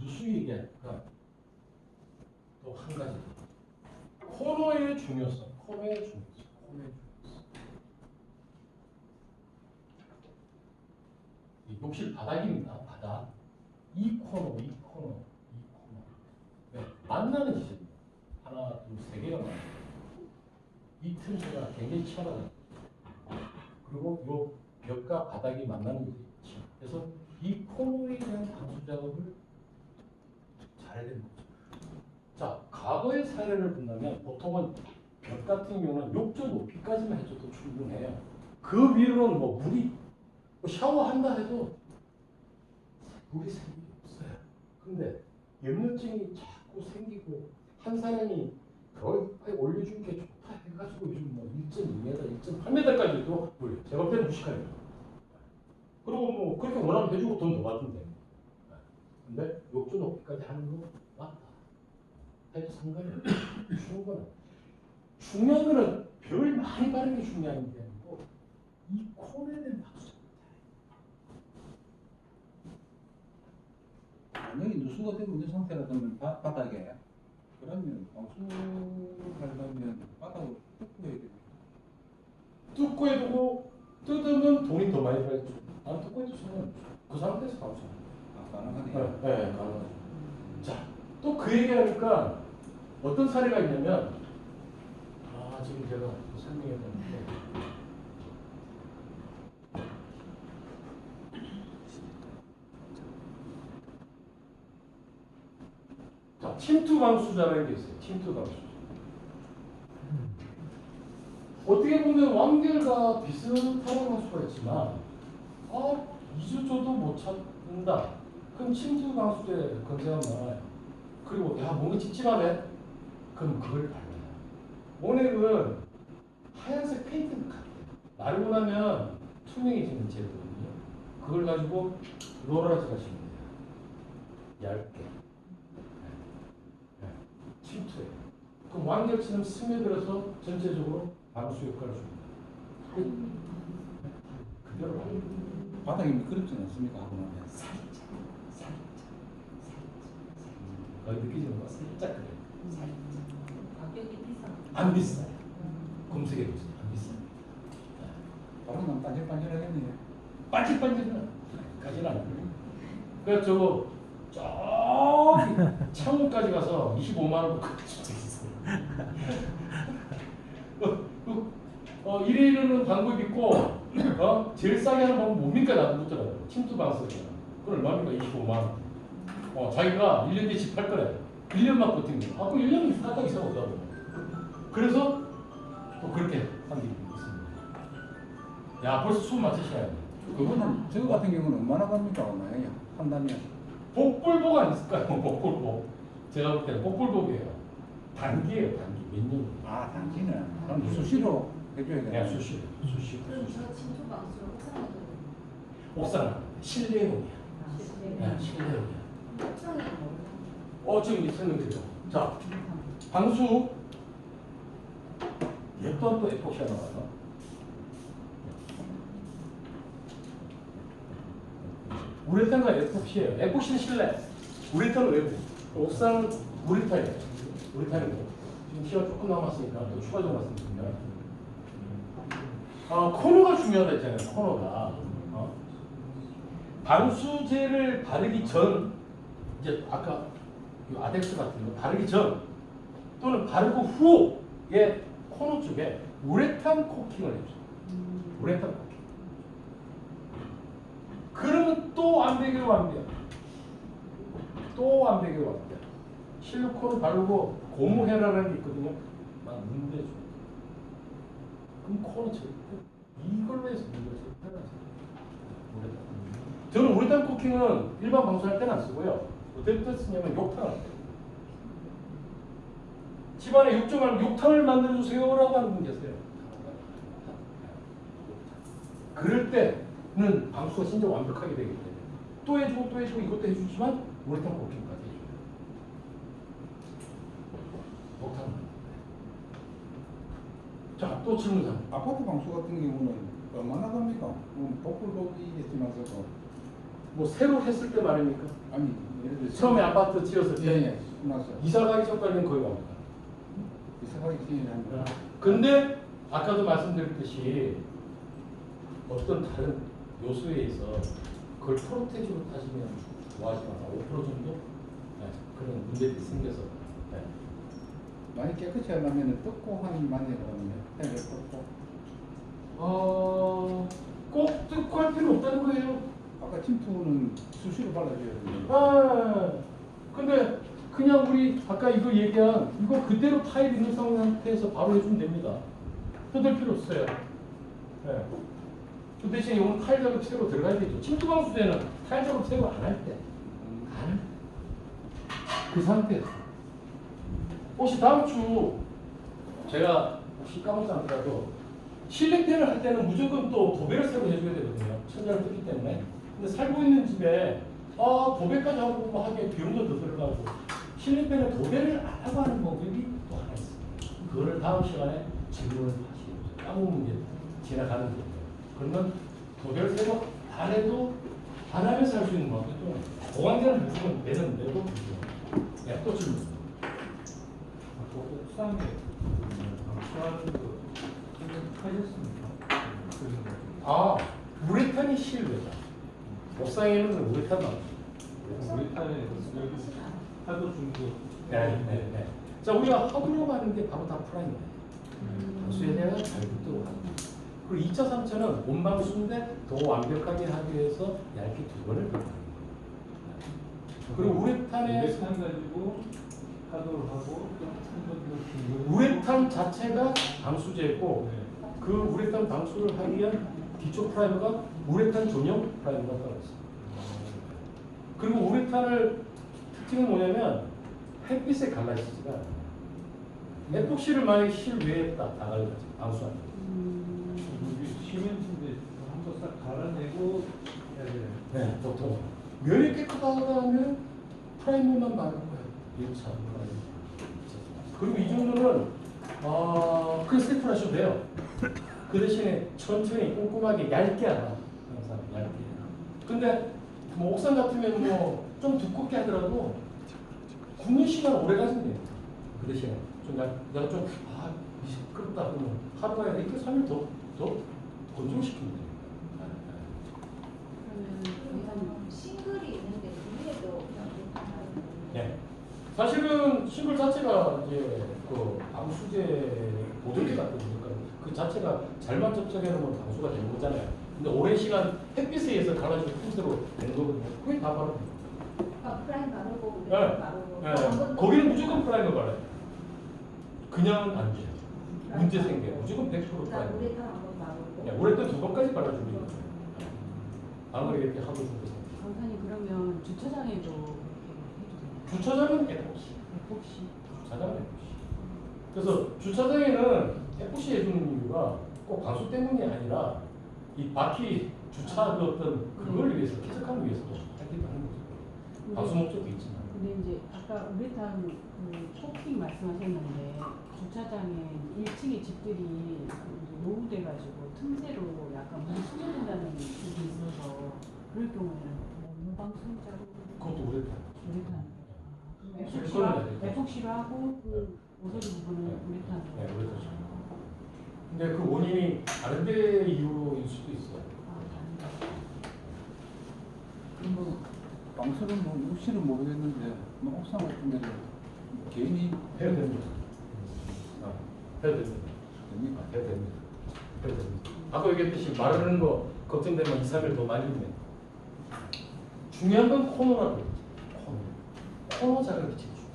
Speaker 1: 누수 얘기하니까 또 한 가지. 코너의 중요성. 이 욕실 바닥입니다. 바닥. 이 코너. 네, 만나는 지점입니다. 하나, 둘, 세 개가 만나요. 이 틈새가 굉장히 치열하다. 그리고 이 벽과 바닥이 만나는 위치. 그래서 이 코너에 대한 방수 작업을 잘해야 되는 거죠. 자, 과거의 사례를 본다면 보통은 벽 같은 경우는 욕조 높이까지만 해줘도 충분해요. 그 위로는 물이 샤워한다 해도 물이 생길 게 없어요. 근데 염려증이 자꾸 생기고 한 사람이 거의 올려준 게 좋다 해가지고 요즘 1.2m, 1.8m까지도 물려. 제가 볼 때는 무식하네요. 그리고 그렇게 원하면 해주고 돈 더 받던데. 근데 욕조 높이까지 하는 거 맞다. 해도 상관이 없어요. 중요한 거는 별 많이 바르는 게 중요한 게 아니고 이 코너에 박수.
Speaker 2: 만약에 누수가 되고 있는 상태라면 바닥에 그러면 방수하려면 바닥을 뜯고 해야 됩니다.
Speaker 1: 뜯고 해두고 뜯으면 돈이 더 많이 들어있죠. 안 뜯고 해두면 그 상태에서 방수합니다.
Speaker 2: 가능하네요.
Speaker 1: 네, 가능하죠. 자, 또 그 얘기하니까 어떤 사례가 있냐면 지금 제가 설명해야 되는데 자, 침투 방수자라는 게 있어요. 침투 방수. 어떻게 보면 완결과 비슷한 방수가 있지만 이주조도 못 찾는다. 그럼 침투 방수제 검색하면 나와요. 그리고 뭔가 찝찝하네. 그럼 그걸 발라요. 모넥은 하얀색 페인트 같아요. 마르고 나면 투명해지는 재료거든요. 그걸 가지고 롤러라지 하시면 돼요. 얇게. 침투해요. 그럼 완결처럼 스며들어서 전체적으로 방수 효과를 줍니다. 그대로
Speaker 2: 바닥이 미끄럽지 않습니까? 하고 나면
Speaker 1: 살짝. 느껴지는 거 살짝 그래요. 살짝.
Speaker 3: 가격이 비싸.
Speaker 1: 안 비싸요. 검색해 보세요. 안 비싸요.
Speaker 2: 바로는 반질반질하겠네요.
Speaker 1: 반질반질까지는 안 돼요. 그래서 저거 저기 창원까지 가서 25만 원 받을 수도 있어요. 이래이래는 방법이 있고 제일 싸게 하는 방법 뭡니까? 나도 묻더라고요. 침투 방석이야. 그건 얼마입니까? 25만 원. 자기가 1년 뒤에 집 팔 거래. 1년만 버틴 거야. 그럼 1년은 사딱 이상 없다고. 그래서 또 그렇게 한 게 있습니다. 야, 벌써 숨 맞추셔야 돼.
Speaker 2: 그거는 저거 같은 경우는 얼마나 갑니까? 얼마예요? 한다면
Speaker 1: 복불복 안 있을까요? 복불복. 제가 볼 때는 복불복이에요. 단기예요, 단기. 몇 년?
Speaker 2: 아 당신은 그럼 수시로 해줘야
Speaker 1: 그냥
Speaker 2: 되나?
Speaker 1: 수시로.
Speaker 3: 그럼 저 침투 방수로 옥상에
Speaker 1: 옥상 실내용이야.
Speaker 3: 둬요.
Speaker 1: 실내용이야.
Speaker 3: 옥상에 뭐?
Speaker 1: 지금 설명드려. 자, 방수 몇 번 또 에포시아 나와서 우레탄과 에포시예요. 에포시는 실내, 우레탄은 외부. 옥상은 우레탄이에요. 우레탄이고 지금 시간 조금 남았으니까 또 추가적으로 말씀드리면 코너가 중요하다 했잖아요. 코너가 방수제를 바르기 전 이제 아까 이 아덱스 같은 거 바르기 전 또는 바르고 후에 코너 쪽에 우레탄 코팅을 해줘요. 우레탄 코팅. 그러면 또 안 되기로 합니다. 또 안 되기로 합니다. 실리콘을 바르고 고무헤라라는 게 있거든요. 막 문대줘. 그럼 코너 절대 이걸로 해서 문대줘. 우레탄. 저는 우레탄 코팅은 일반 방수할 때는 안 쓰고요. 어떨 때 쓰냐면 욕탕을 할 때. 집안에 욕정할 욕탕을 만들어주세요라고 하는 분 계세요. 그럴 때는 방수가 진짜 완벽하게 되기 때문에 또 해주고 이것도 해주지만 우레탄 코팅까지 해줘요. 욕탕. 자, 또 질문상.
Speaker 2: 아파트 방수 같은 경우는 얼마나 갑니까? 복불복이겠지만서도
Speaker 1: 뭐 새로 했을 때 말입니까?
Speaker 2: 아니 예를 들어
Speaker 1: 처음에 아파트 지었을 때
Speaker 2: 예예 나서
Speaker 1: 이사 가기 전까지는 거의 갑니다.
Speaker 2: 이사가기 전에 한
Speaker 1: 근데 아까도 말씀드렸듯이 어떤 다른 요소에 있어 그걸 프로테지로 따지면 뭐하지 마라. 5% 정도? 네, 그런 문제들이 생겨서. 네.
Speaker 2: 많이 깨끗이 하려면 뜯고 하는 많이 하거든요. 해를 뜯고
Speaker 1: 꼭 뜯고 할 필요 없다는 거예요.
Speaker 2: 아까 침투는 수시로 발라줘야 되는데
Speaker 1: 근데 그냥 우리 아까 이거 얘기한 이거 그대로 타일 있는 상태에서 바로 해주면 됩니다. 뜯을 필요 없어요. 네. 그 대신 이건 타일 작업 새로 들어가야 되죠. 침투 방수대는 타일 작업 새로 안 할 때. 안 할 때. 그 상태에서. 혹시 다음 주 제가 혹시 까먹지 않더라도 실링팬을 할 때는 무조건 또 도배를 새로 해줘야 되거든요. 천장을 뜯기 때문에. 근데 살고 있는 집에 도배까지 하고 뭐 하기에 비용도 더 들어가고 실링팬에 도배를 안 하고 하는 방법이 또 하나 있습니다. 그거를 다음 시간에 질문을 하시죠. 까먹는 게 지나가는 거예요. 그러면 도배를 새로 안 해도 안 하면서 할 수 있는 방법이 또 보강제는 무조건 내도 네, 또 질문.
Speaker 4: 옥상에 방수하는 거 하셨습니까?
Speaker 1: 우레탄이 실외다. 옥상에는 우레탄 나오죠.
Speaker 4: 우레탄에 여기 하도 중도.
Speaker 1: 네. 자, 우리가 하도록 하는 게 바로 다 프라임이에요. 방수에 대한 잘 붙도록 하는 거예요. 그리고 2차, 3차는 온방수인데 더 완벽하게 하기 위해서 얇게 2번을 들어가는 거예요. 그리고 우레탄에
Speaker 4: 우레탄 가지고 하도를 하고
Speaker 1: 우레탄 자체가 방수제고
Speaker 4: 네.
Speaker 1: 그 우레탄 방수를 하기 위한 기초 프라이머가 우레탄 전용 프라이머가 따로 있습니다. 그리고 우레탄을 특징이 뭐냐면 햇빛에 갈라지지가 않아요. 에폭시를 만약에 실외에다 다 갈라지 방수하는
Speaker 4: 시멘트인데 한번 싹 갈아내고 해야 돼요.
Speaker 1: 네, 보통 면이 깨끗하다면 프라이머만 바른 거예요. 1차 프라이머. 그리고 이 정도는 그냥 스티프를 하셔도 돼요. 그 대신에 천천히 꼼꼼하게 얇게 하라. 항상 얇게. 근데 뭐 옥상 같으면 뭐 좀 두껍게 하더라도 굽는 시간 오래 가지면 돼요. 그 대신에 내가 좀 미끄럽다 그러면 하루에 이렇게 3일 더 건조시키면 돼요.
Speaker 3: 그러면 싱글이 있는데 위에도
Speaker 1: 네. 사실은 싱글 자체가 이제 그 방수제 보조제 같은 거니까 그 자체가 잘만 접촉해 놓으면 방수가 되는 거잖아요. 근데 오랜 시간 햇빛에 의해서 갈라지고 틈새로 되는 거거든요. 그게 다 바로
Speaker 3: 프라임 바르고
Speaker 1: 네.
Speaker 3: 바르고
Speaker 1: 거기는 무조건 프라이머 발라요. 그냥 안 돼요. 문제 생겨요. 무조건 100% 프라이머.
Speaker 3: 우레탄 한번 바르고
Speaker 1: 네, 우레탄 2번까지 발라주는 거죠. 아무리 이렇게 하고 싶어서.
Speaker 5: 강사님 그러면 주차장에도 그렇게 해주세요.
Speaker 1: 주차장은 에폭시.
Speaker 5: 혹시
Speaker 1: 주차장은 에폭시. 그래서 주차장에는 에폭시 해주는 이유가 꼭 방수 때문이 아니라 이 바퀴 주차 그 어떤 그걸 위해서 쾌적함을 위해서도 하기도 하는 거죠. 방수 목적도 있지만.
Speaker 5: 근데 이제 아까 우레탄 그 코팅 말씀하셨는데 주차장에 1층에 집들이 이제 노후돼가지고 틈새로 약간 물이 스며든다는 얘기 있어서 그럴 경우에는 무방수자로
Speaker 1: 그것도 우레탄.
Speaker 5: 우레탄
Speaker 1: 그거는
Speaker 5: 에폭시로 하고 그 모서리 부분은 우레탄으로.
Speaker 1: 네, 우레탄. 근데 그 원인이 다른 데 이유일 수도 있어요.
Speaker 2: 뭐 방수는 뭐 혹시는 모르겠는데 뭐 옥상 같은 데는 개인이
Speaker 1: 해야 됩니다. 해야 됩니다.
Speaker 2: 됩니까?
Speaker 1: 해야 됩니다. 해야 됩니다. 아까 얘기했듯이 마르는 거 걱정되면 2, 3일 더 말리면 중요한 건 코너라고 했지. 코너 자극이 제일 중요해요.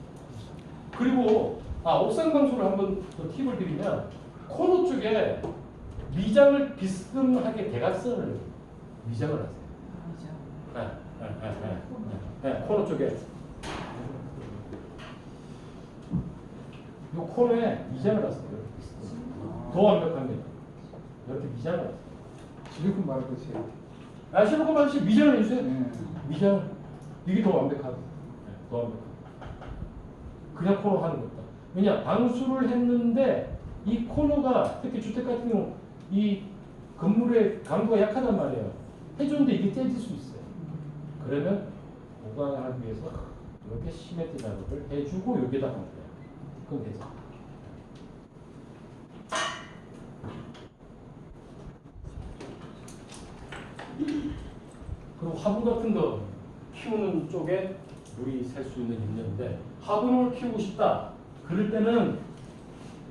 Speaker 1: 그리고 옥상 방수를 한번 더 팁을 드리면 코너 쪽에 미장을 비스듬하게 대각선을 미장을 하세요. 네, 코너 쪽에 이 코너에 미장을 하세요. 더 완벽합니다. 이렇게 미장을 하세요.
Speaker 2: 실리콘 바를 것이
Speaker 1: 실리콘 바르시 미장을 해주세요.
Speaker 2: 네.
Speaker 1: 미장 이게 더 완벽하다. 더 완벽하다. 그냥 코너 하는 것보다. 왜냐 방수를 했는데 이 코너가 특히 주택 같은 경우 이 건물의 강도가 약하단 말이에요. 해줬는데 이게 째질 수 있어요. 그러면 보강을 하기 위해서 이렇게 시멘트 작업을 해주고 여기에다 하는 거예요. 그건 되죠. 그리고 화분 같은 거 키우는 쪽에 물이 살 수 있는 있는데 화분을 키우고 싶다. 그럴 때는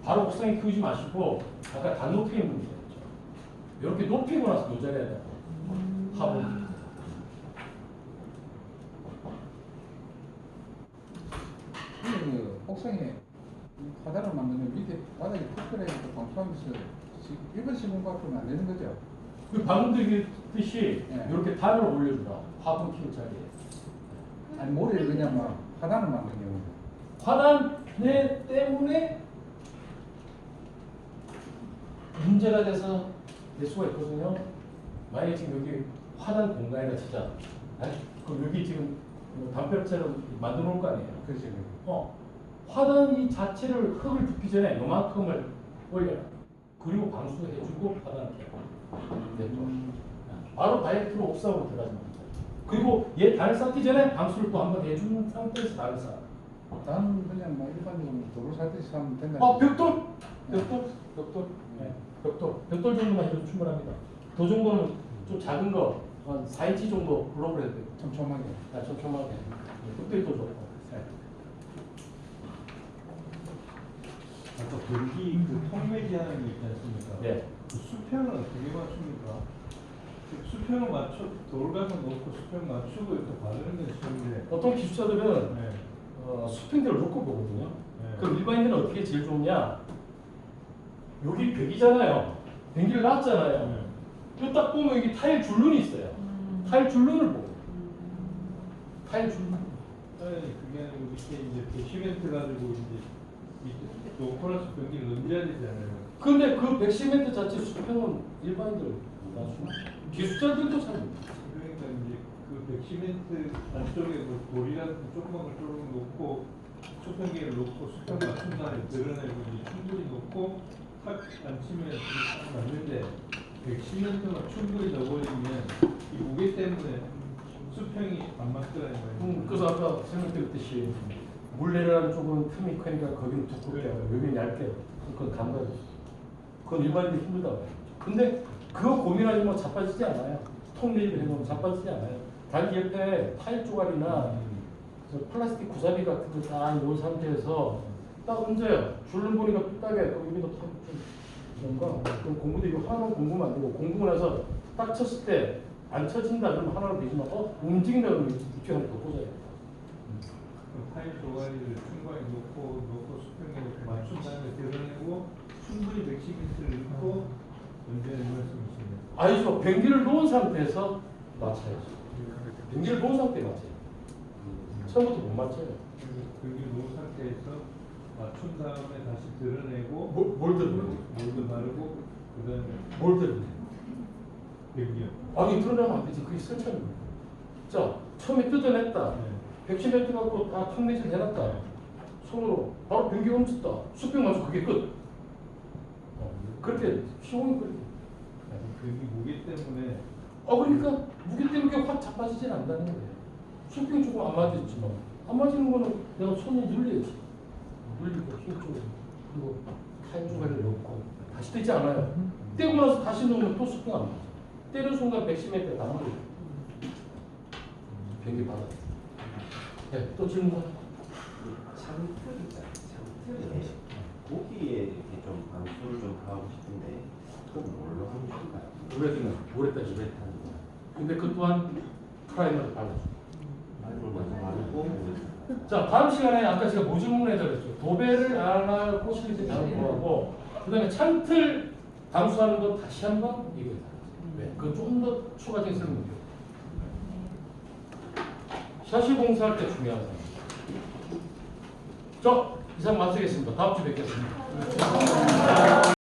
Speaker 1: 바로 옥상에 키우지 마시고 아까 단 높이의 문제였죠. 이렇게 높이고 나서 노자리에다 화분.
Speaker 2: 그 옥상에 화단을 만들면 밑에 바닥에 특별하게 방수하면서 일반 시공 밖으로는 안 되는 거죠?
Speaker 1: 그 방금 얘기했듯이
Speaker 2: 네.
Speaker 1: 이렇게 단을 올려주라. 화분 키울 자리에.
Speaker 2: 아니 모래를 그냥 막 화단을 만든 경우
Speaker 1: 화단에 때문에 문제가 돼서 될 수가 있거든요. 만약에 지금 여기 화단 공간에다 진짜 그럼 여기 지금 담벼락처럼 만들어 놓을 거 아니에요.
Speaker 2: 그렇죠.
Speaker 1: 화단 이 자체를 흙을 붓기 전에 요만큼을 올려라. 그리고 방수해주고 화단을 펴. 바로 다이렉트로 옥상으로 들어가지 마. 그리고 얘 단을 쌓기 전에 방수를 또 한번 해준 상태에서 단을 쌓아.
Speaker 2: 단 그냥 막 일반적으로 도로 살듯이 하면 된다.
Speaker 1: 벽돌? 벽돌? 네. 벽돌 정도만 해도 충분합니다. 더 정도는 좀 작은 거, 한 4인치 정도 블록을 해도 돼요.
Speaker 2: 촘촘하게.
Speaker 1: 촘촘하게. 벽돌이 더 좋고. 네.
Speaker 4: 아까 변기 그 통매지하는 게 있지 않습니까?
Speaker 1: 네.
Speaker 4: 그 수평은 어떻게 맞춥니까? 그 수평을 맞춰 돌가서 놓고 수평 맞추고 이렇게 바르는 게 쉬운데.
Speaker 1: 보통 기술자들은
Speaker 4: 네.
Speaker 1: 수평대를 놓고 보거든요.
Speaker 4: 네.
Speaker 1: 그럼 일반인들은 어떻게 제일 좋냐? 여기 벽이잖아요. 변기를 놨잖아요.
Speaker 4: 네.
Speaker 1: 이거 딱 보면 여기 타일 줄눈이 있어요. 타일 줄눈을 보고. 타일 줄눈.
Speaker 4: 아니 그게 아니고 밑에 이제 그 시멘트 가지고 이제 밑에 놓고나서 변기를 얹어야 되잖아요.
Speaker 1: 근데 그 백시멘트 자체 수평은 일반인들 기술자들도 잘 못해요.
Speaker 4: 그러니까 이제 그 백시멘트 안쪽에 그 돌이라든 조그만 걸 조금 놓고 수평기를 놓고 수평 맞춘 다음에 드러내고 이제 충분히 놓고 탁 안 치면 딱 맞는데 백시멘트만 충분히 넣어버리면 이 무게 때문에 수평이 안 맞더라고요.
Speaker 1: 그래서 아까 설명드렸듯이 물 내려가는 쪽은 틈이 크니까 거기는 두껍게 하고 여기는 얇게 하고 그건 감각이 없어. 그건 일반인이 힘들다고 해요. 근데 그거 고민하지 뭐 자빠지지 않아요. 통밀을 해놓으면 자빠지지 않아요. 단 옆에 타일 조각이나 저 플라스틱 구사비 같은 거 다 놓은 상태에서 딱 얹어요. 줄눈 보니까 삐딱해. 그럼 여기도 좀 이런가? 그럼 공부도 이거 하나만 공부면 안 되고 공부고 나서 딱 쳤을 때 안 쳐진다 그러면 하나로 되지만 움직인다 그러면 이쪽 하나 더 꽂아요.
Speaker 4: 타일 조가리를 충분히 놓고 수평에 맞춘 다음에 드러내고 충분히 110m를 넣고 연결하는 말씀이시네요.
Speaker 1: 아니죠. 변기를 놓은 상태에서 맞춰야죠. 변기를 놓은 상태에 맞춰요. 처음부터 못 맞춰요.
Speaker 4: 여기 놓은 상태에서 맞춘 다음에 다시 드러내고
Speaker 1: 뭘 드러내요?
Speaker 4: 물도 바르고 그 다음에
Speaker 1: 뭘 드러내요?
Speaker 4: 변기요.
Speaker 1: 아니 드러내면 안 되지. 그게 설정입니다. 자, 처음에 뜯어냈다.
Speaker 4: 네.
Speaker 1: 110m 갖고 다 턱내질 해놨다. 손으로 바로 변기 옮겼다. 수평 맞춰 그게 끝. 그렇게 쉬운 그렇게.
Speaker 4: 변기 무게 때문에
Speaker 1: 그러니까 무게 때문에 확 자빠지진 않는다는 거예요. 수평이 조금 안 맞았지만 안 맞는 거는 내가 손을 늘려야지. 늘리고 힘 쪽으로 그리고 타일 조각을 넣고 다시 떼지 않아요. 떼고 나서 다시 넣으면 또 수평 안 맞아. 때리는 순간 110m 다 맞아요. 변기 받아. 네, 또 질문 하나.
Speaker 6: 창틀에 고기에 이렇게 좀 방수를 좀 하고 싶은데 그건 뭘로 하면 좋을까요?
Speaker 1: 우레따지. 근데 그 또한 프라이머를 발라줘.
Speaker 6: 말을 먼저 바르고
Speaker 1: 자, 다음 시간에 아까 제가 뭐 질문해드렸죠. 도배를 안 하고 실제 다른 거하고 그 다음에 창틀 방수하는 거 다시 한번 이거예요. 왜? 그건 좀 더 추가적인 설명드려요. 샤시 공사할 때 중요한 사람. 자, 이상 마치겠습니다. 다음 주에 뵙겠습니다.